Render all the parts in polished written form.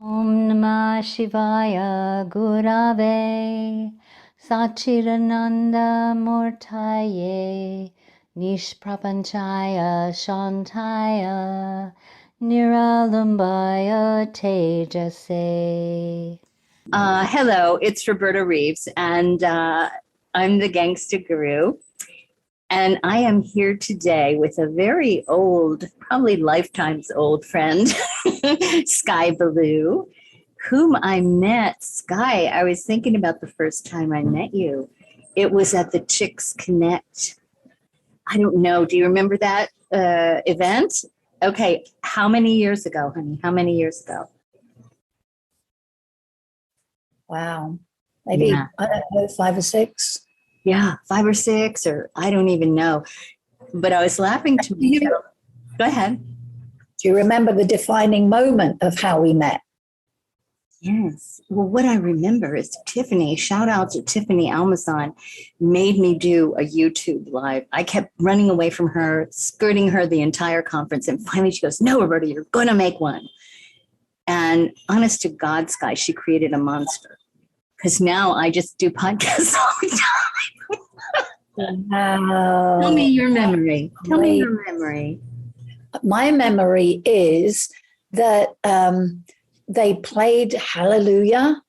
Om Namah Shivaya Gurave Sachidananda Murtaye Nishprapanchaya Shantaya Niralambaya Tejase. Hello, it's Roberta Reeves, and I'm the Gangsta Guru. And I am here today with a very old, probably lifetimes old friend, Skye Baloo, whom I met. Skye, I was thinking about the first time I met you. It was at the Chicks Connect. I don't know. Do you remember that event? Okay. How many years ago, honey? How many years ago? Wow. Maybe, yeah. I don't know, 5 or 6. Yeah, 5 or 6, or I don't even know. But I was laughing to myself. Go ahead. Do you remember the defining moment of how we met? Yes. Well, what I remember is Tiffany, shout out to Tiffany Almazan, made me do a YouTube live. I kept running away from her, skirting her the entire conference. And finally she goes, no, Roberta, you're going to make one. And honest to God, Skye, she created a monster. Because now I just do podcasts all the time. Wow. Tell me your memory. Tell me your memory. My memory is that they played Hallelujah,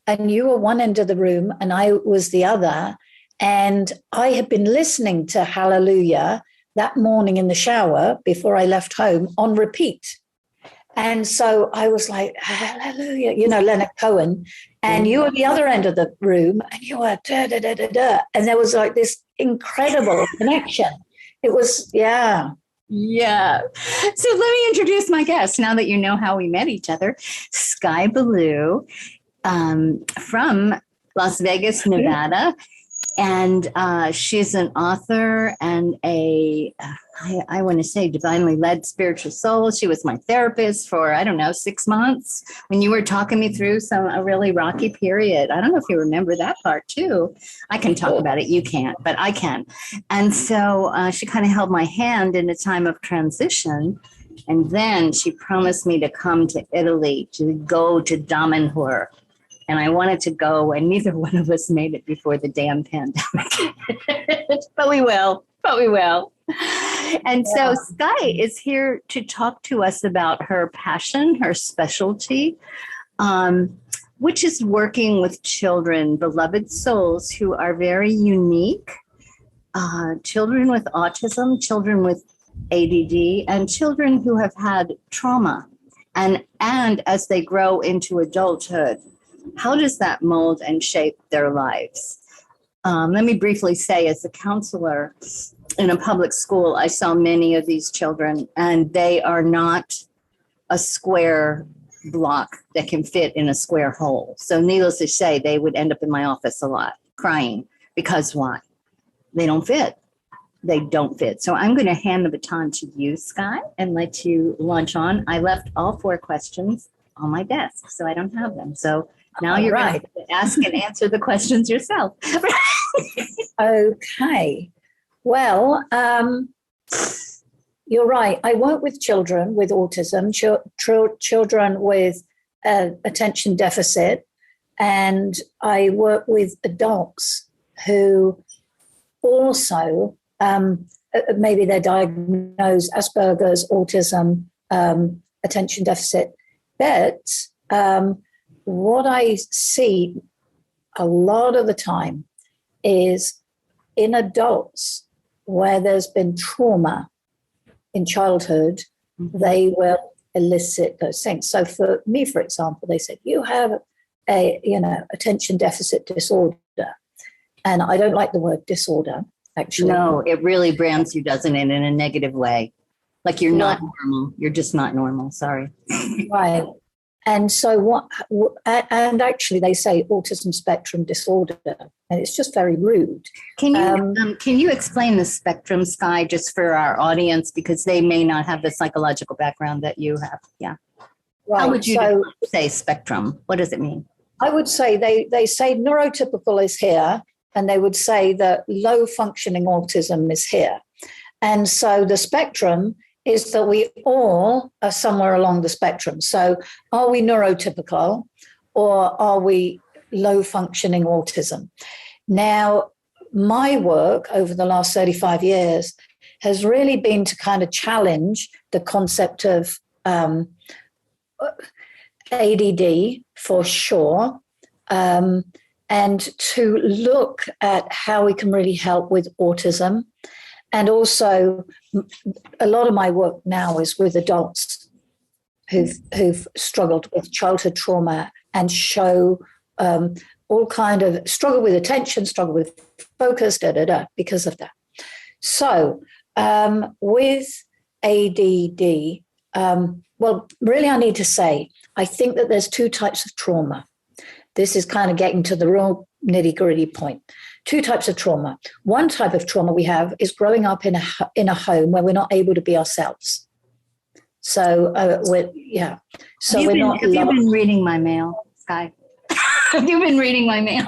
and you were one end of the room and I was the other. And I had been listening to Hallelujah that morning in the shower before I left home on repeat. And so I was like, hallelujah, Leonard Cohen. And you were the other end of the room and you were da, da, da, da, da. And there was like this incredible connection. It was, yeah. Yeah. So let me introduce my guest now that you know how we met each other. Skye Baloo from Las Vegas, Nevada. And she's an author and I want to say divinely led spiritual soul. She was my therapist for, 6 months when you were talking me through a really rocky period. I don't know if you remember that part too. I can talk about it. You can't, but I can. And so she kind of held my hand in a time of transition. And then she promised me to come to Italy, to go to Damanhur. And I wanted to go, and neither one of us made it before the damn pandemic. But we will. And so Skye is here to talk to us about her passion, her specialty, which is working with children, beloved souls who are very unique, children with autism, children with ADD, and children who have had trauma. And as they grow into adulthood, how does that mold and shape their lives? Let me briefly say, as a counselor in a public school, I saw many of these children, and they are not a square block that can fit in a square hole. So needless to say, they would end up in my office a lot, crying. Because why? They don't fit. They don't fit. So I'm going to hand the baton to you, Skye, and let you launch on. I left all 4 questions on my desk, so I don't have them. So now you're right. Going to ask and answer the questions yourself. Okay. Well, you're right. I work with children with autism, children with attention deficit, and I work with adults who also maybe they're diagnosed Asperger's, autism, attention deficit. But what I see a lot of the time is in adults where there's been trauma in childhood, they will elicit those things. So for me, for example, they said, you have attention deficit disorder. And I don't like the word disorder, actually. No, it really brands you, doesn't it, in a negative way. Like you're not normal. You're just not normal. Sorry. Right. And so and actually they say autism spectrum disorder, and it's just very rude. Can you explain the spectrum, Skye, just for our audience, because they may not have the psychological background that you have? Yeah. Right. How would you say spectrum? What does it mean? I would say they say neurotypical is here, and they would say that low functioning autism is here. And so the spectrum is that we all are somewhere along the spectrum. So are we neurotypical or are we low functioning autism? Now, my work over the last 35 years has really been to kind of challenge the concept of ADD for sure, and to look at how we can really help with autism. And also, a lot of my work now is with adults who've struggled with childhood trauma and show all kind of struggle with attention, struggle with focus, because of that. So with ADD, well, really I need to say, I think that there's two types of trauma. This is kind of getting to the real nitty-gritty point. Two types of trauma. One type of trauma we have is growing up in a home where we're not able to be ourselves. So we're So have we're not. Have you been reading my mail, Skye? Have you been reading my mail?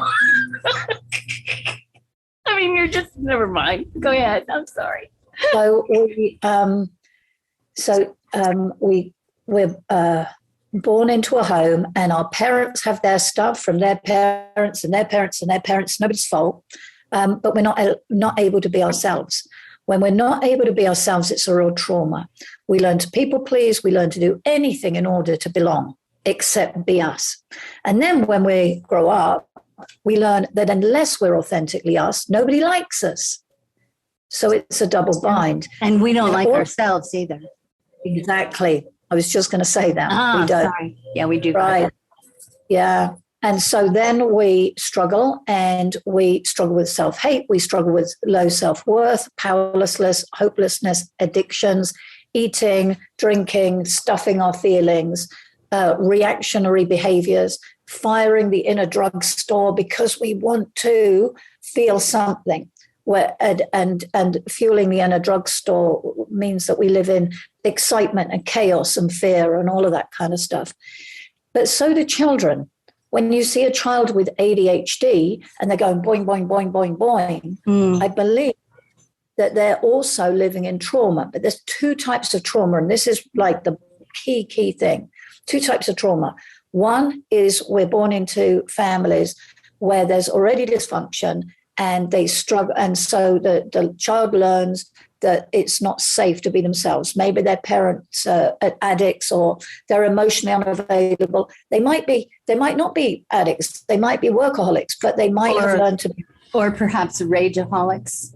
I mean, you're just never mind. Go ahead. I'm sorry. So we're born into a home, and our parents have their stuff from their parents and their parents and their parents. Nobody's fault, but we're not able to be ourselves. When we're not able to be ourselves, it's a real trauma. We learn to people please. We learn to do anything in order to belong, except be us. And then when we grow up, we learn that unless we're authentically us, nobody likes us. So it's a double bind. And we don't like ourselves either. Exactly. I was just going to say that. We don't. Sorry. Yeah, we do. Right. Yeah. And so then we struggle, and we struggle with self-hate. We struggle with low self-worth, powerlessness, hopelessness, addictions, eating, drinking, stuffing our feelings, reactionary behaviors, firing the inner drugstore because we want to feel something. And fueling the inner drugstore means that we live in excitement and chaos and fear and all of that kind of stuff. But so do children. When you see a child with ADHD and they're going boing, boing, boing, boing, boing, I believe that they're also living in trauma. But there's two types of trauma, and this is like the key thing. Two types of trauma. One is we're born into families where there's already dysfunction, and they struggle, and so the child learns that it's not safe to be themselves. Maybe their parents are addicts, or they're emotionally unavailable. They might not be addicts. They might be workaholics, but they might have learned to be. Or perhaps rageaholics.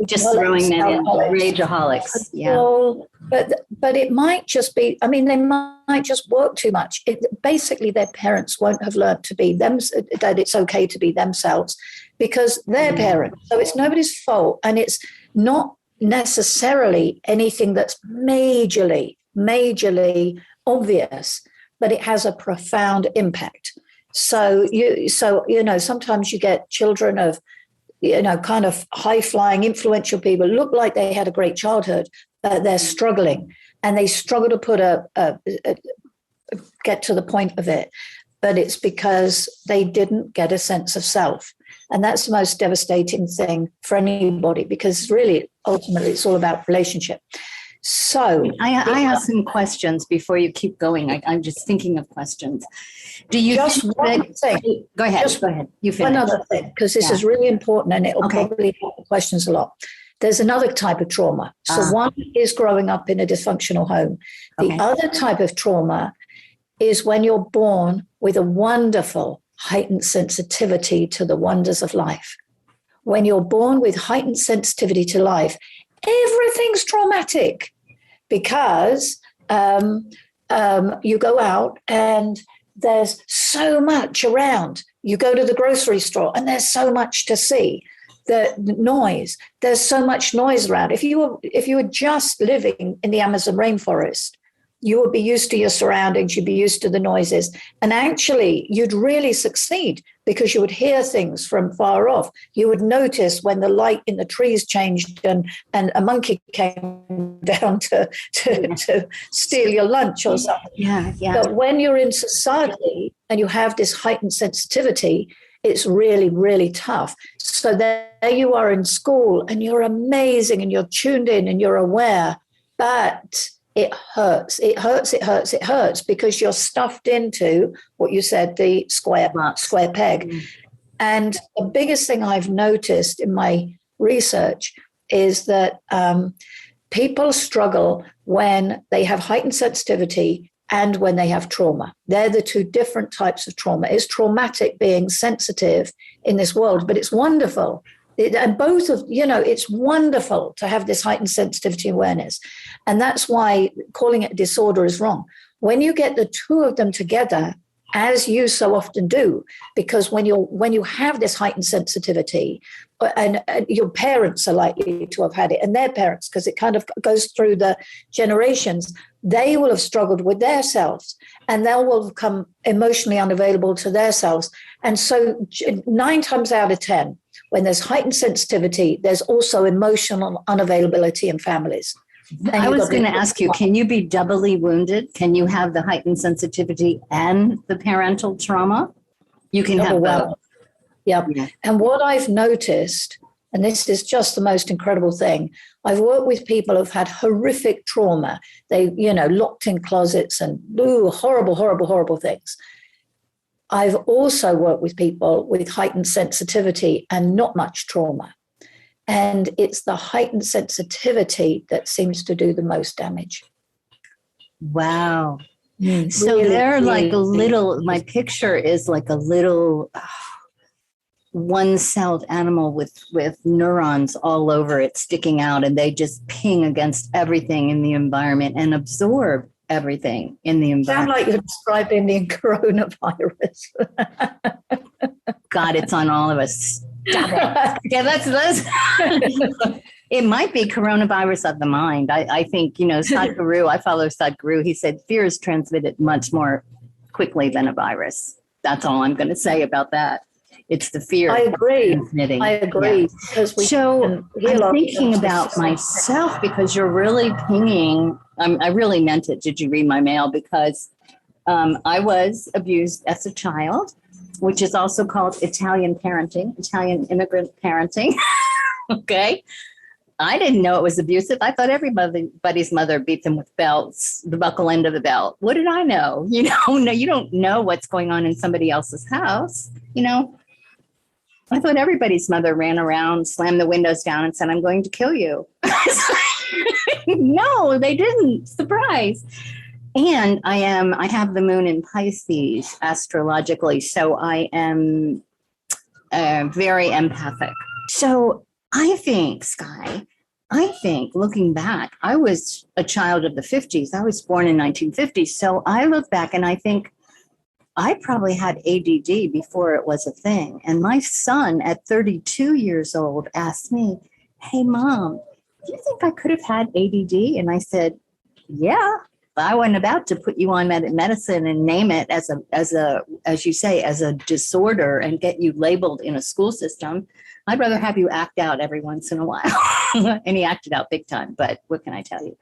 Just throwing that in. Rageaholics. Yeah. Well, but it might just be, I mean, they might just work too much. Basically, their parents won't have learned to be them, that it's okay to be themselves because they're parents. So it's nobody's fault. And it's not necessarily anything that's majorly obvious, but it has a profound impact. So sometimes you get children of, kind of high-flying, influential people, look like they had a great childhood, they're struggling, and they struggle to get to the point of it. But it's because they didn't get a sense of self. And that's the most devastating thing for anybody, because really, ultimately, it's all about relationship. So I have some questions before you keep going. I'm just thinking of questions. Do you just one thing? Go ahead. Go ahead. You finish. One other thing, because this is really important, and it will probably help the questions a lot. There's another type of trauma. So one is growing up in a dysfunctional home. The other type of trauma is when you're born with a wonderful heightened sensitivity to the wonders of life. When you're born with heightened sensitivity to life, everything's traumatic because you go out and there's so much around. You go to the grocery store and there's so much to see. The noise, there's so much noise around. If you were just living in the Amazon rainforest, you would be used to your surroundings, you'd be used to the noises. And actually, you'd really succeed because you would hear things from far off. You would notice when the light in the trees changed and a monkey came down to steal your lunch or something. Yeah. But when you're in society and you have this heightened sensitivity, it's really, really tough. So there you are in school and you're amazing and you're tuned in and you're aware. but it hurts. It hurts because you're stuffed into what you said, the square peg. Mm. And the biggest thing I've noticed in my research is that people struggle when they have heightened sensitivity and when they have trauma. They're the two different types of trauma. It's traumatic being sensitive in this world, but it's wonderful. And both of, it's wonderful to have this heightened sensitivity awareness. And that's why calling it disorder is wrong. When you get the two of them together, as you so often do, because when you have this heightened sensitivity, and your parents are likely to have had it, and their parents, because it kind of goes through the generations, they will have struggled with their selves, and they will become emotionally unavailable to their selves. And so 9 times out of 10, when there's heightened sensitivity, there's also emotional unavailability in families. I was going to ask you, can you be doubly wounded? Can you have the heightened sensitivity and the parental trauma? You can have both. Yep. Yeah. And what I've noticed, and this is just the most incredible thing, I've worked with people who've had horrific trauma. They, locked in closets and horrible, horrible, horrible things. I've also worked with people with heightened sensitivity and not much trauma. And it's the heightened sensitivity that seems to do the most damage. Wow. So really, they're like a little, my picture is like a little one-celled animal with neurons all over it sticking out, and they just ping against everything in the environment and absorb everything in the environment. Sound like you're describing the coronavirus. God, it's on all of us. Stop it. Yeah, that's it might be coronavirus of the mind. I think, Skye Baloo, I follow Skye Baloo. He said fear is transmitted much more quickly than a virus. That's all I'm going to say about that. It's the fear. I agree. Yeah. So I'm thinking about myself, because you're really pinging. I really meant it. Did you read my mail? Because I was abused as a child, which is also called Italian parenting, Italian immigrant parenting. Okay. I didn't know it was abusive. I thought everybody's mother beat them with belts, the buckle end of the belt. What did I know? No, you don't know what's going on in somebody else's house. I thought everybody's mother ran around, slammed the windows down and said, I'm going to kill you. No, they didn't. Surprise. And I have the moon in Pisces astrologically, so I am very empathic. So I think, Skye, looking back, I was a child of the 50s. I was born in 1950. So I look back and I think I probably had ADD before it was a thing. And my son at 32 years old asked me, hey, Mom, do you think I could have had ADD? And I said, yeah. I wasn't about to put you on medicine and name it as you say, as a disorder and get you labeled in a school system. I'd rather have you act out every once in a while. And he acted out big time, but what can I tell you?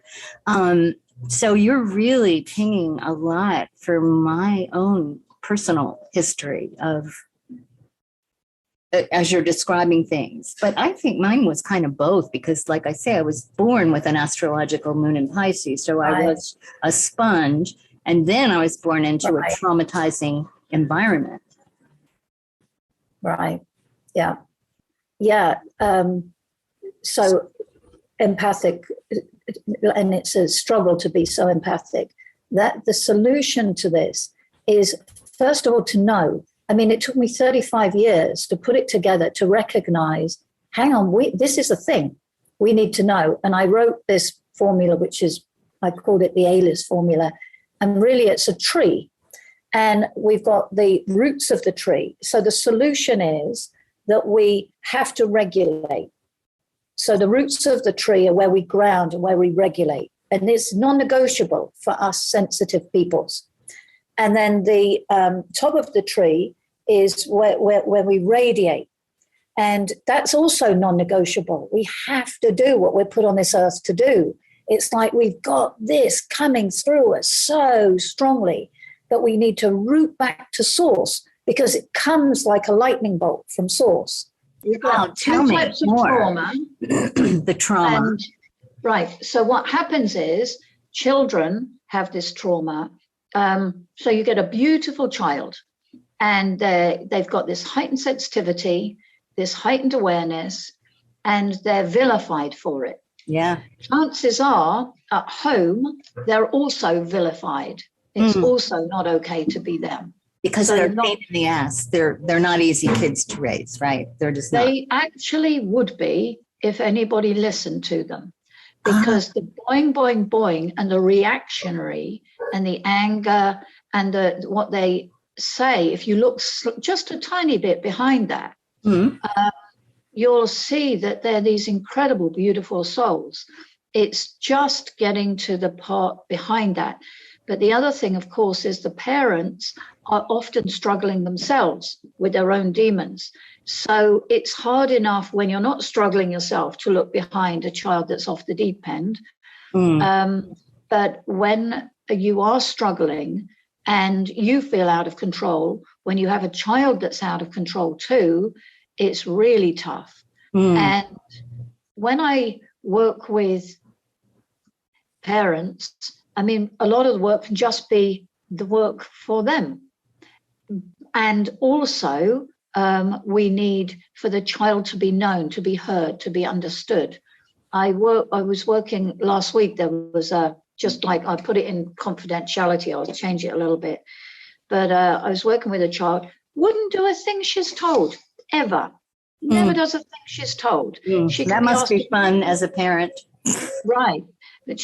So you're really pinging a lot for my own personal history of, as you're describing things. But I think mine was kind of both, because like I say, I was born with an astrological moon in Pisces. So I was a sponge, and then I was born into a traumatizing environment. Right. Yeah. Yeah. So empathic, and it's a struggle to be so empathic, that the solution to this is, first of all, to know. I mean, it took me 35 years to put it together, to recognize, hang on, this is a thing we need to know. And I wrote this formula, which is, I called it the ALIS formula. And really, it's a tree. And we've got the roots of the tree. So the solution is that we have to regulate. So the roots of the tree are where we ground and where we regulate. And it's non-negotiable for us sensitive peoples. And then the top of the tree is where we radiate. And that's also non-negotiable. We have to do what we're put on this earth to do. It's like we've got this coming through us so strongly that we need to root back to source, because it comes like a lightning bolt from source. Tell me more. The trauma. Right. So what happens is children have this trauma. So you get a beautiful child, and they've got this heightened sensitivity, this heightened awareness, and they're vilified for it. Yeah. Chances are at home, they're also vilified. It's also not okay to be them. Because So they're not- pain in the ass. They're not easy kids to raise, right? They're just not. They actually would be if anybody listened to them. Because the boing, boing, boing, and the reactionary and the anger and what they say, if you look just a tiny bit behind that, you'll see that they're these incredible, beautiful souls. It's just getting to the part behind that. But the other thing, of course, is the parents are often struggling themselves with their own demons. So it's hard enough when you're not struggling yourself to look behind a child that's off the deep end. But when you are struggling and you feel out of control, when you have a child that's out of control too, it's really tough. And when I work with parents, I mean, a lot of the work can just be the work for them. And also, we need for the child to be known, to be heard, to be understood. I was working last week. There was just like, I put it in confidentiality. I'll change it a little bit. But I was working with a child, wouldn't do a thing she's told, ever. Never does a thing she's told. That must be fun as a parent. Right. But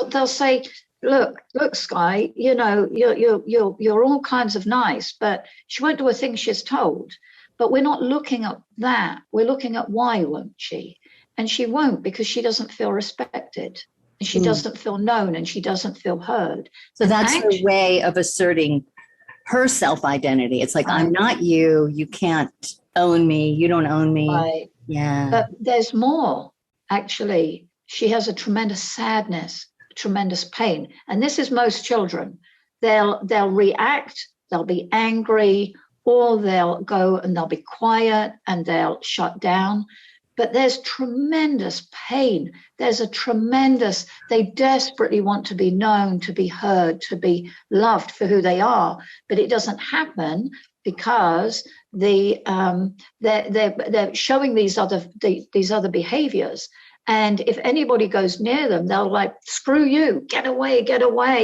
they'll say, look, Skye, you know, you're all kinds of nice, but she won't do a thing she's told. But we're not looking at that. We're looking at why won't she? And she won't, because she doesn't feel respected. And she doesn't feel known, and she doesn't feel heard. So that's her way of asserting her self-identity. It's like, I'm not you. You can't own me. You don't own me. Right. Yeah. But there's more, actually. She has a tremendous sadness, tremendous pain. And this is most children. They'll react, they'll be angry, or they'll go and they'll be quiet and they'll shut down. But there's tremendous pain. There's they desperately want to be known, to be heard, to be loved for who they are. But it doesn't happen because they're showing these other behaviors. And if anybody goes near them, they'll like, screw you, get away,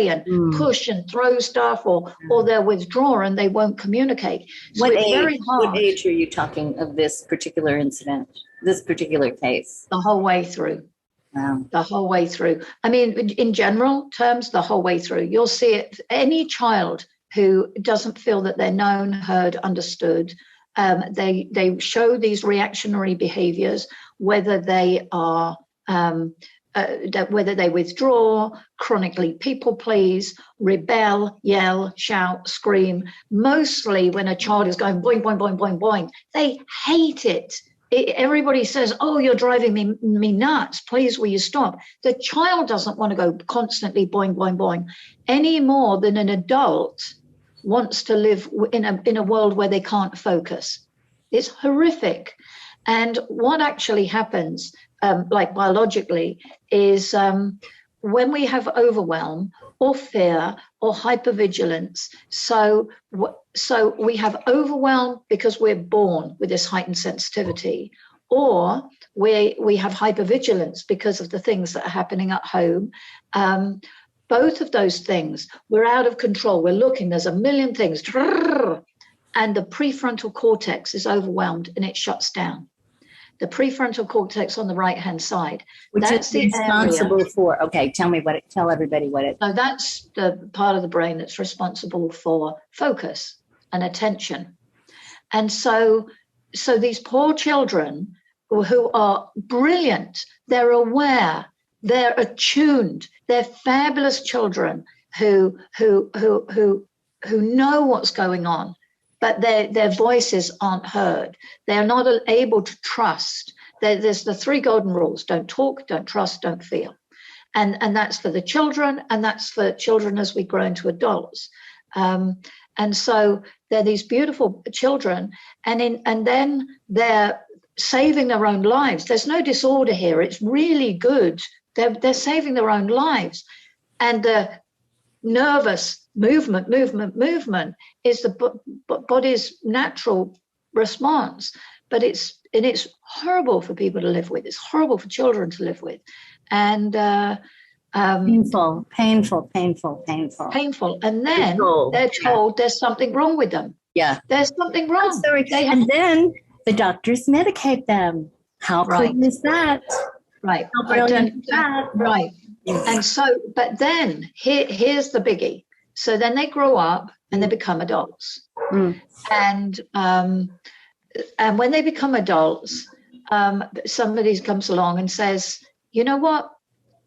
and push and throw stuff, or they'll withdraw and they won't communicate. So What it's age, very hard. What age are you talking of this particular incident, this particular case? The whole way through. Wow. The whole way through. I mean, in general terms, the whole way through. You'll see it. Any child who doesn't feel that they're known, heard, understood, they show these reactionary behaviors, whether they are whether they withdraw, chronically people please, rebel, yell, shout, scream. Mostly when a child is going boing, boing, boing, boing, boing, they hate it. Everybody says, oh, you're driving me nuts. Please, will you stop? The child doesn't want to go constantly boing, boing, boing, any more than an adult wants to live in a world where they can't focus. It's horrific. And what actually happens, like biologically, is when we have overwhelm or fear or hypervigilance. So we have overwhelm because we're born with this heightened sensitivity, or we have hypervigilance because of the things that are happening at home. Both of those things, we're out of control. We're looking, there's a million things, and the prefrontal cortex is overwhelmed and it shuts down. The prefrontal cortex on the right-hand side. Which that's is responsible for, okay, tell everybody what it is. So that's the part of the brain that's responsible for focus and attention. And so these poor children who are brilliant, they're aware, they're attuned, they're fabulous children who know what's going on, but their voices aren't heard. They're not able to trust. There's the 3 golden rules: don't talk, don't trust, don't feel. And that's for the children, and that's for children as we grow into adults. And so they're these beautiful children, and then they're saving their own lives. There's no disorder here. It's really good They're saving their own lives. And the nervous movement is the body's natural response. But it's horrible for people to live with. It's horrible for children to live with. And painful. And then they're told there's something wrong with them. Yeah. There's something wrong. And then the doctors medicate them. How cool is that? Right. How brilliant is that? Right. And so, but then here's the biggie. So then they grow up and they become adults. And when they become adults, somebody comes along and says, you know what?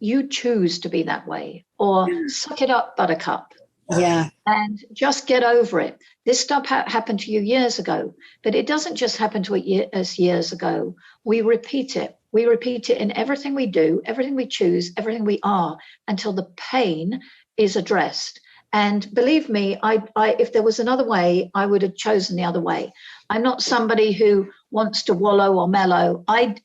You choose to be that way, or suck it up, buttercup. Yeah. And just get over it. This stuff happened to you years ago, but it doesn't just happen to us years ago. We repeat it. We repeat it in everything we do, everything we choose, everything we are, until the pain is addressed. And believe me, I if there was another way, I would have chosen the other way. I'm not somebody who wants to wallow or mellow. I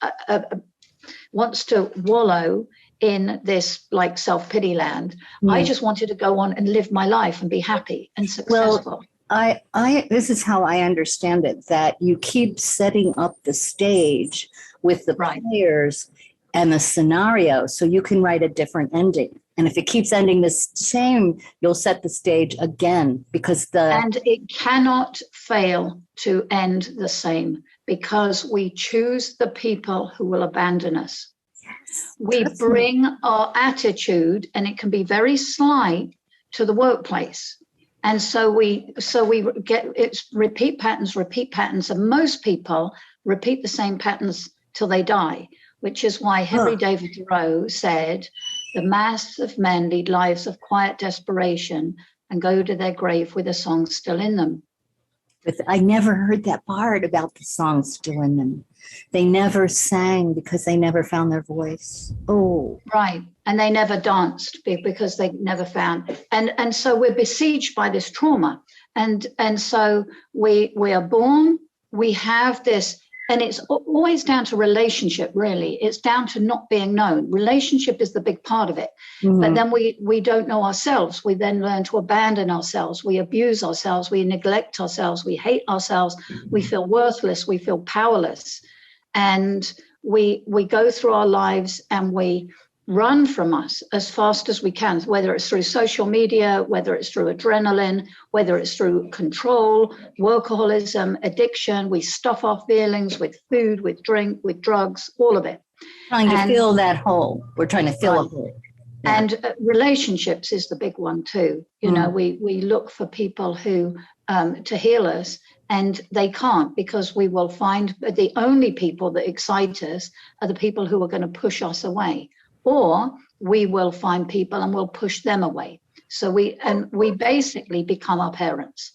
wants to wallow in this like self-pity land. I just wanted to go on and live my life and be happy and successful. Well, this is how I understand it, that you keep setting up the stage with the players and the scenario so you can write a different ending. And if it keeps ending the same, you'll set the stage again and it cannot fail to end the same, because we choose the people who will abandon us. Yes, we bring our attitude, and it can be very slight, to the workplace. And so we get it's repeat patterns, and most people repeat the same patterns till they die, which is why Henry David Thoreau said, the mass of men lead lives of quiet desperation and go to their grave with a song still in them. I never heard that part about the song still in them. They never sang because they never found their voice. Oh, right. And they never danced because they never found. And so we're besieged by this trauma. And so we are born, we have this. And it's always down to relationship, really. It's down to not being known. Relationship is the big part of it. But then we don't know ourselves. We then learn to abandon ourselves. We abuse ourselves. We neglect ourselves. We hate ourselves. We feel worthless. We feel powerless. And we go through our lives and we run from us as fast as we can, whether it's through social media, whether it's through adrenaline, whether it's through control, workaholism, addiction. We stuff our feelings with food, with drink, with drugs, all of it. Trying to fill that hole. We're trying to fill a hole. Yeah. And relationships is the big one too. You know, we look for people who to heal us, and they can't, because we will find the only people that excite us are the people who are going to push us away. Or we will find people and we'll push them away. So we basically become our parents.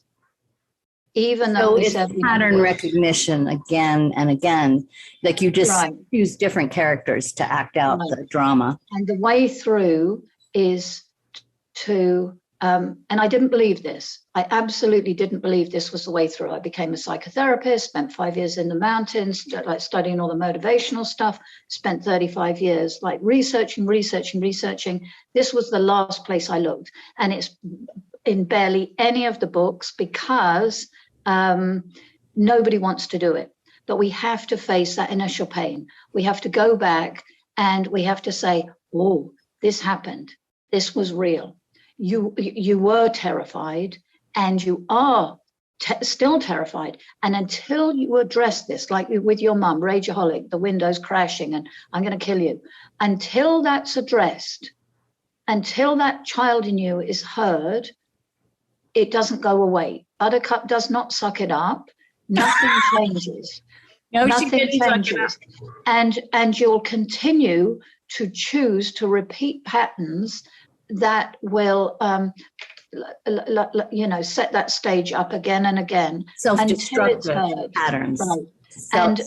Even though it's pattern recognition again and again. Like you just choose different characters to act out the drama. And the way through is to, and I didn't believe this. I absolutely didn't believe this was the way through. I became a psychotherapist, spent 5 years in the mountains, like studying all the motivational stuff, spent 35 years like researching. This was the last place I looked. And it's in barely any of the books, because nobody wants to do it. But we have to face that initial pain. We have to go back and we have to say, oh, this happened. This was real. You were terrified, and you are still terrified. And until you address this, like with your mum, rageaholic, the window's crashing and I'm going to kill you, until that's addressed, until that child in you is heard, it doesn't go away. Buttercup does not suck it up. Nothing changes. Nothing changes. And you'll continue to choose to repeat patterns that will set that stage up again and again. Self-destructive patterns. Right.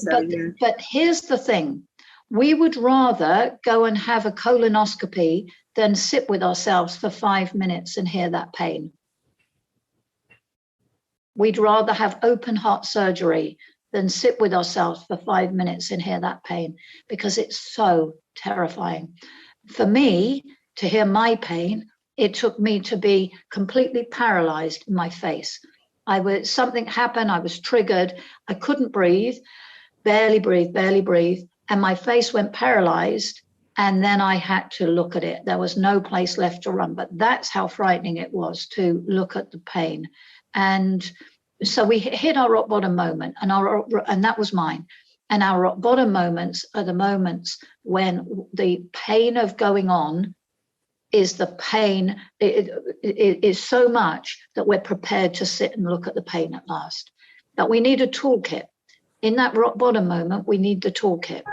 But here's the thing. We would rather go and have a colonoscopy than sit with ourselves for 5 minutes and hear that pain. We'd rather have open heart surgery than sit with ourselves for 5 minutes and hear that pain, because it's so terrifying. for me to hear my pain, it took me to be completely paralyzed in my face. Something happened, I was triggered, I couldn't breathe, barely breathe, and my face went paralyzed. And then I had to look at it. There was no place left to run. But that's how frightening it was to look at the pain. And so we hit our rock bottom moment, and that was mine. And our rock bottom moments are the moments when the pain of going on is the pain. It is so much that we're prepared to sit and look at the pain at last. But we need a toolkit. In that rock bottom moment, we need the toolkit.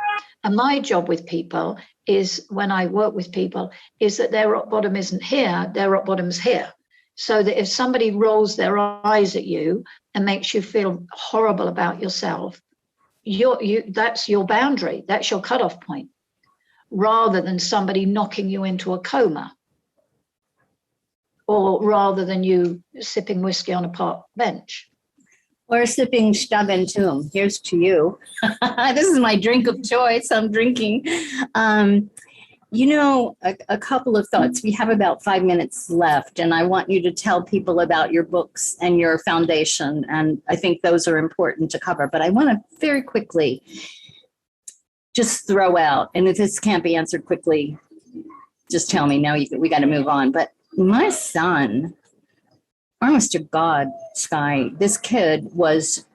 And my job with people is, when I work with people, is that their rock bottom isn't here, their rock bottom's here. So that if somebody rolls their eyes at you and makes you feel horrible about yourself, that's your boundary, that's your cutoff point, rather than somebody knocking you into a coma, or rather than you sipping whiskey on a park bench. Or sipping Stabentum. Here's to you. This is my drink of choice. I'm drinking. A couple of thoughts. We have about 5 minutes left, and I want you to tell people about your books and your foundation. And I think those are important to cover. But I want to very quickly just throw out, and if this can't be answered quickly, just tell me. Now we got to move on. But my son, honest to God, Skye, this kid was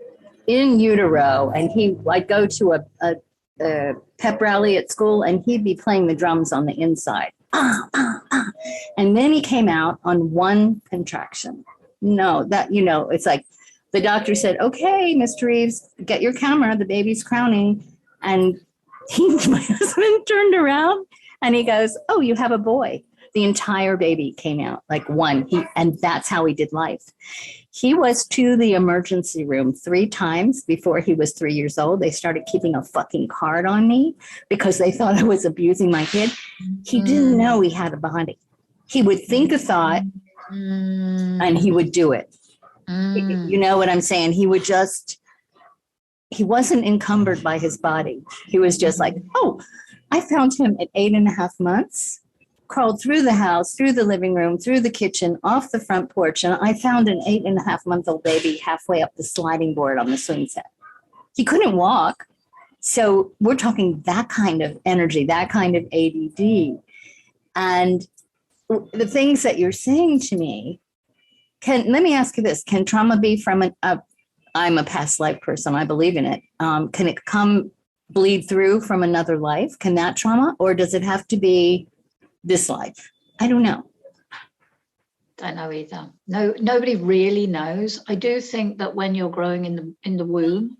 in utero, and I'd go to a pep rally at school, and he'd be playing the drums on the inside. And then he came out on one contraction. No, it's like the doctor said, okay, Mr. Reeves, get your camera, the baby's crowning. And my husband turned around and he goes, oh, you have a boy. The entire baby came out like one. And that's how he did life. He was to the emergency room 3 times before he was 3 years old. They started keeping a fucking card on me because they thought I was abusing my kid. He didn't know he had a body. He would think a thought and he would do it. You know what I'm saying? He wasn't encumbered by his body. He was just like, oh, I found him at 8.5 months. Crawled through the house, through the living room, through the kitchen, off the front porch, and I found an 8.5-month-old baby halfway up the sliding board on the swing set. He couldn't walk. So we're talking that kind of energy, that kind of ADD. And the things that you're saying to me, let me ask you this, can trauma be from I'm a past life person, I believe in it. Can it bleed through from another life? Can that trauma, or does it have to be this life? I don't know. Don't know either. No, nobody really knows. I do think that when you're growing in the womb,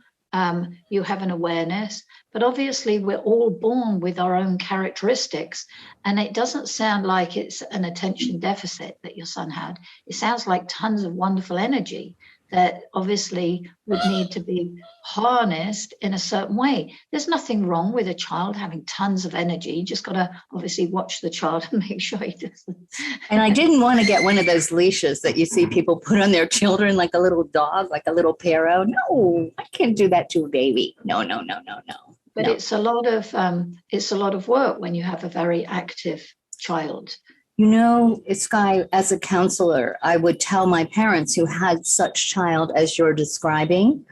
you have an awareness, but obviously we're all born with our own characteristics, and it doesn't sound like it's an attention deficit that your son had. It sounds like tons of wonderful energy that obviously would need to be harnessed in a certain way. There's nothing wrong with a child having tons of energy. You just got to obviously watch the child and make sure he doesn't. And I didn't want to get one of those leashes that you see people put on their children, like a little dog, like a little Paro. No, I can't do that to a baby. No. But no. It's a lot of work when you have a very active child. You know, Skye, as a counselor, I would tell my parents who had such child as you're describing,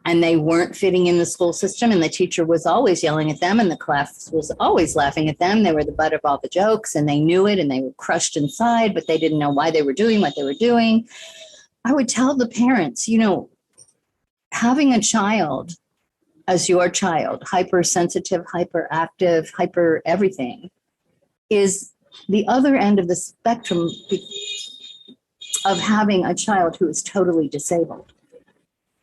and they weren't fitting in the school system, and the teacher was always yelling at them, and the class was always laughing at them. They were the butt of all the jokes, and they knew it, and they were crushed inside, but they didn't know why they were doing what they were doing. I would tell the parents, having a child as your child, hypersensitive, hyperactive, hyper everything, is the other end of the spectrum of having a child who is totally disabled.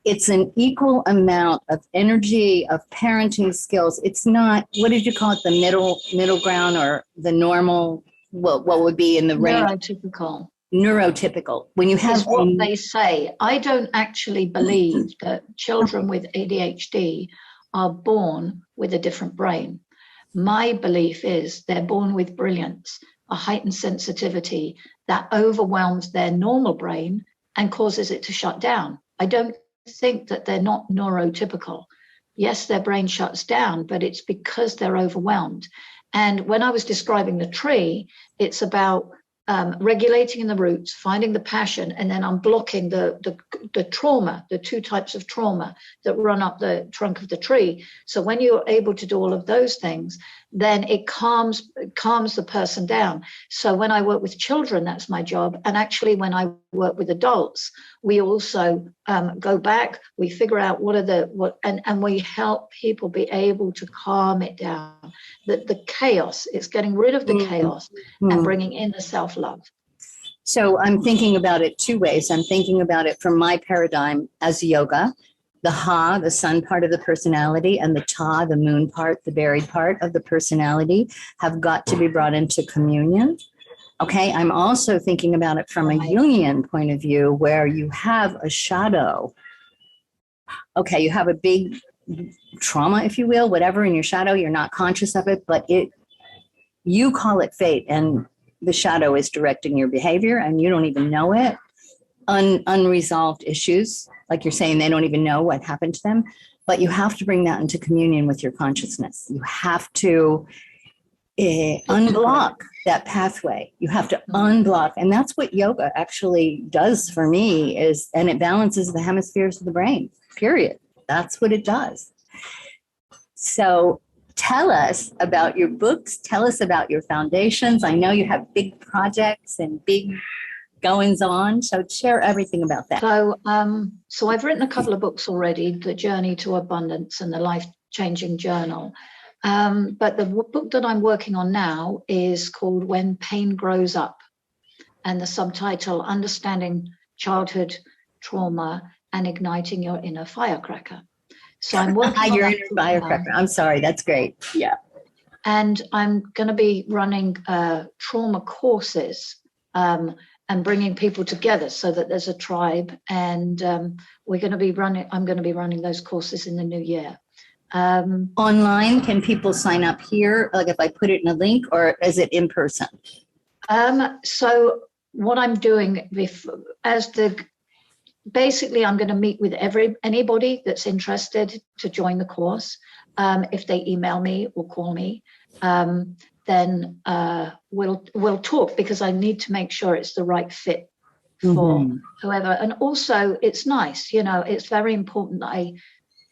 It's an equal amount of energy, of parenting skills. It's not, what did you call it, the middle ground, or the normal, what would be in the range? Neurotypical. When you have what they say. I don't actually believe that children with ADHD are born with a different brain. My belief is they're born with brilliance, a heightened sensitivity that overwhelms their normal brain and causes it to shut down. I don't think that they're not neurotypical. Yes, their brain shuts down, but it's because they're overwhelmed. And when I was describing the tree, it's about regulating in the roots, finding the passion, and then unblocking the trauma, the two types of trauma that run up the trunk of the tree. So when you're able to do all of those things, then it calms the person down. So when I work with children, that's my job. And actually, when I work with adults, we also go back, we figure out and we help people be able to calm it down. The chaos, it's getting rid of the chaos and bringing in the self-love. So I'm thinking about it two ways. I'm thinking about it from my paradigm as yoga. The Ha, the sun part of the personality, and the Ta, the moon part, the buried part of the personality, have got to be brought into communion. Okay, I'm also thinking about it from a Jungian point of view, where you have a shadow. Okay, you have a big trauma, if you will, whatever in your shadow, you're not conscious of it, but you call it fate, and the shadow is directing your behavior, and you don't even know it. Unresolved issues, like you're saying, they don't even know what happened to them, but you have to bring that into communion with your consciousness. You have to unblock that pathway. You have to unblock, and that's what yoga actually does for me, and it balances the hemispheres of the brain, period. That's what it does. So tell us about your books. Tell us about your foundations. I know you have big projects and big goings on. So share everything about that. So I've written a couple of books already, The Journey to Abundance and The Life-Changing Journal. But the book that I'm working on now is called When Pain Grows Up, and the subtitle, Understanding Childhood Trauma and Igniting Your Inner Firecracker. So I'm working on your inner firecracker. I'm sorry, that's great. Yeah. And I'm going to be running trauma courses and bringing people together so that there's a tribe. And I'm going to be running those courses in the new year. Online, can people sign up here? Like if I put it in a link, or is it in person? So what I'm doing basically, I'm going to meet with anybody that's interested to join the course. If they email me or call me, then we'll talk, because I need to make sure it's the right fit for whoever. And also, it's nice, it's very important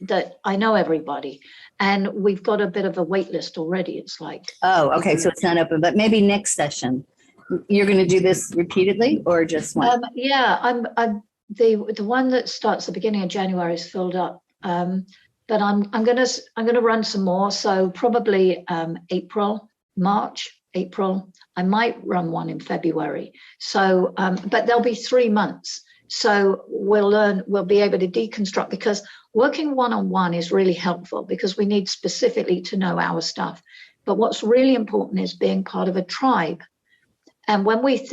that I know everybody. And we've got a bit of a wait list already. It's like, oh, okay, so it's not open, but maybe next session you're going to do this repeatedly, or just one? Yeah, I'm the one that starts the beginning of January is filled up, but I'm going to run some more. So probably April. I might run one in February. So, but there'll be 3 months. So we'll be able to deconstruct, because working one-on-one is really helpful, because we need specifically to know our stuff. But what's really important is being part of a tribe. And when we've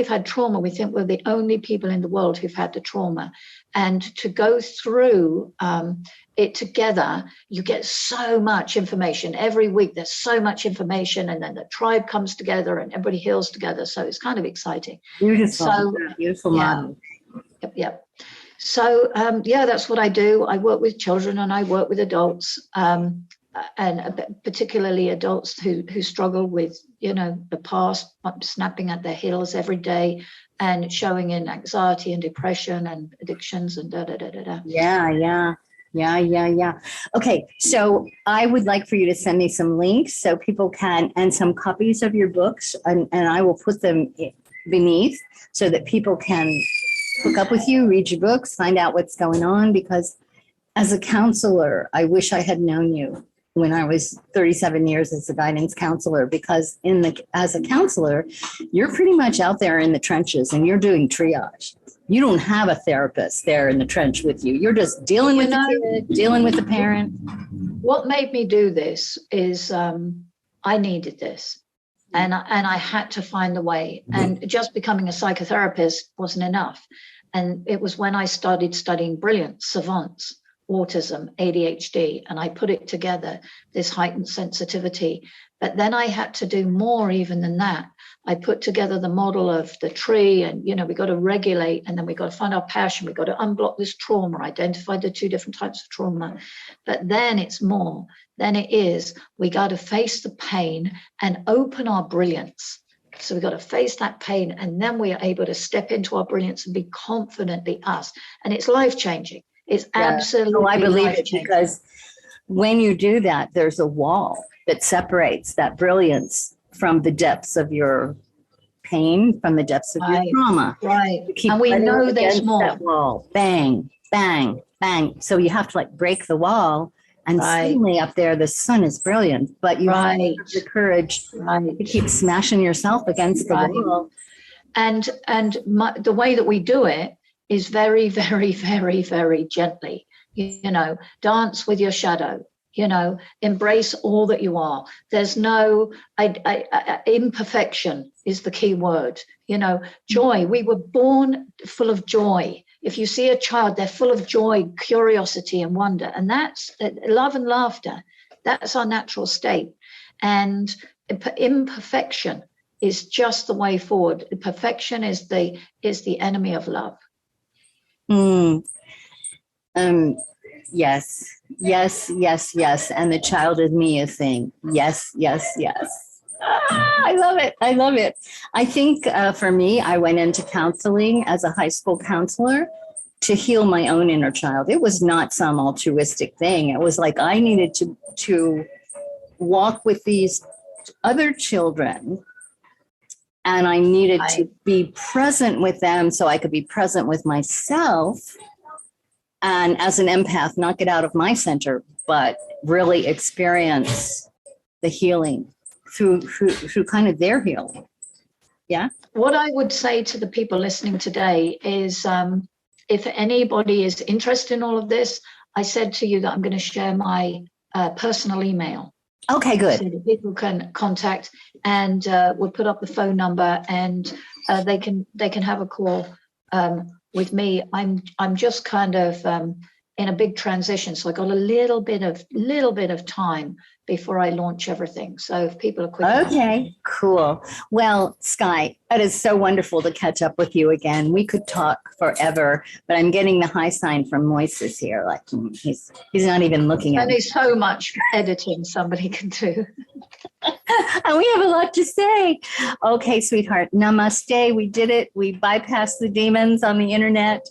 had trauma, we think we're the only people in the world who've had the trauma. And to go through it together, you get so much information. Every week there's so much information, and then the tribe comes together and everybody heals together. So it's kind of exciting. Beautiful. So, beautiful model. Yep. So, that's what I do. I work with children and I work with adults. And particularly adults who struggle with, the past, snapping at their heels every day and showing in anxiety and depression and addictions and da-da-da-da-da. Yeah. Okay, so I would like for you to send me some links so people can, and some copies of your books, and I will put them beneath so that people can hook up with you, read your books, find out what's going on, because as a counselor, I wish I had known you when I was 37 years as a guidance counselor, because as a counselor, you're pretty much out there in the trenches and you're doing triage. You don't have a therapist there in the trench with you. You're just dealing with the kid, dealing with the parent. What made me do this is I needed this, and I had to find the way. And just becoming a psychotherapist wasn't enough. And it was when I started studying brilliance, savants, autism, ADHD, and I put it together, this heightened sensitivity. But then I had to do more even than that. I put together the model of the tree, and, you know, we got to regulate, and then we got to find our passion. We got to unblock this trauma, identify the 2 different types of trauma. But then it's more. Then it is, we got to face the pain and open our brilliance. So we got to face that pain, and then we are able to step into our brilliance and be confidently us. And it's life-changing. It's absolutely I believe it, life-changing. because when you do that, there's a wall that separates that brilliance from the depths of your pain, from the depths of your trauma. Right. And we know there's more. That wall. Bang, bang, bang. So you have to like break the wall, and suddenly up there, the sun is brilliant, but you have the courage to keep smashing yourself against the wall. And the way that we do it is very, very, very, very gently. You know, dance with your shadow. You know, embrace all that you are. There's no imperfection is the key word. You know, joy. We were born full of joy. If you see a child, they're full of joy, curiosity, and wonder. And that's love and laughter. That's our natural state. And imperfection is just the way forward. Perfection is the enemy of love. Yes, yes, yes, yes. And the child in me is saying, yes, yes, yes. I love it. I love it. I think for me, I went into counseling as a high school counselor to heal my own inner child. It was not some altruistic thing. It was like I needed to walk with these other children, and I needed to be present with them so I could be present with myself. And as an empath, not get out of my center, but really experience the healing through kind of their healing. Yeah. What I would say to the people listening today is, if anybody is interested in all of this, I said to you that I'm going to share my personal email. Okay, good. So that people can contact, and we'll put up the phone number, and they can have a call with me. I'm just kind of in a big transition, so I got a little bit of time before I launch everything. So if people are quick. Okay, cool. Well, Skye, it is so wonderful to catch up with you again. We could talk forever, but I'm getting the high sign from Moises here. Like he's not even looking at me. Only so much editing somebody can do. And we have a lot to say. Okay, sweetheart. Namaste. We did it. We bypassed the demons on the internet.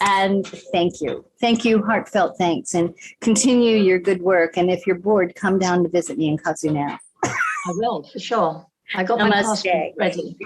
And thank you. Thank you. Heartfelt thanks. And continue your good work. And if you're bored, come down to visit me in Kazu now. I will, for sure. I got my passport ready.